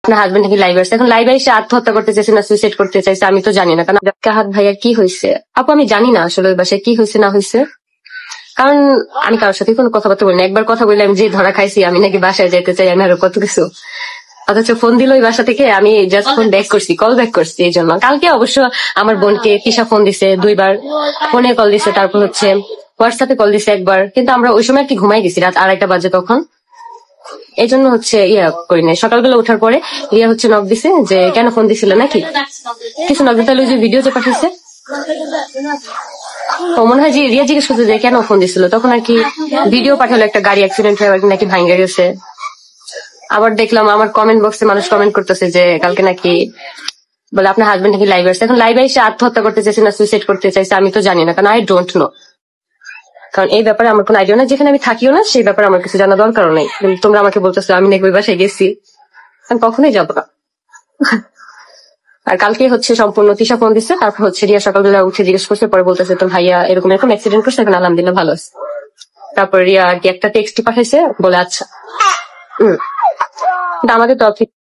আপনার হাজবেন্ড নাকি লাইভ আসছে, এখন লাইভে এসে আত্মহত্যা করতে চাইছে না সুইসাইড করতে চাইছে আমি তো জানি না। কারণ কাহাত ভাইয়ার কি হয়েছে আপু আমি জানি না আসলে ওই বাসায় কি হয়েছে না হয়েছে, কারণ আমি কারোর সাথে কোনো কথাবার্তা বলি না। একবার কথা বললে আমি যে ধরা খাইছি আমি নাকি বাসায় যেতে চাই, আমি আরো কত কিছু, অথচ ফোন দিল ওই বাসা থেকে, আমি জাস্ট ফোন ব্যাক করছি, কল ব্যাক করছি। এই জন্য কালকে অবশ্য আমার বোনকে তিশা ফোন দিছে 2বার, ফোনে কল দিছে, তারপর হচ্ছে হোয়াটসঅ্যাপে কল দিছে একবার, কিন্তু আমরা ওই সময় আর কি ঘুমাই গেছি, রাত 2:30 বাজে তখন। এই জন্য হচ্ছে করি নাই। সকালবেলা ওঠার পরে রিয়া হচ্ছে নক দিছে যে কেন ফোন দিছিল নাকি কিছু নক দিতে, যে ভিডিও যে পাঠিয়েছে তো মনে হয় যে রিয়া জিজ্ঞেস করছে যে কেন ফোন দিছিল, তখন আর কি ভিডিও পাঠালো একটা গাড়ি অ্যাক্সিডেন্ট হয়ে নাকি ভাঙ্গা গেছে। আবার দেখলাম আমার কমেন্ট বক্সে মানুষ কমেন্ট করতেছে যে কালকে নাকি বলে আপনার হাজবেন্ড নাকি লাইভ আসছে, এখন লাইভে এসে আত্মহত্যা করতে চাইছে না সুইসাইড করতে চাইছে আমি তো জানি না, কারণ আই ডোন্ট নো। কারণ এই ব্যাপারে আমার কোনো আইডিয়া না, যেখানে আমি থাকিও না সেই ব্যাপারে আমার কিছু জানা দরকারও নেই। কিন্তু তোমরা আমাকে বলতেছো আমি নাকি ওই বাসায় গেছি, আমি কখনোই যাবো না। আর কালকে হচ্ছে সম্পূর্ণ তিশা ফোন দিচ্ছে, তারপর হচ্ছে রিয়া সকালবেলা উঠে জিজ্ঞেস করছে, পরে বলতেছে তো ভাইয়া এরকম এরকম অ্যাক্সিডেন্ট করছে, এখন আলহামদুলিল্লাহ ভালো আছে। তারপর রিয়া আর কি একটা টেক্সট পাঠাইছে বলে আচ্ছা। আমাদের তরফ থেকে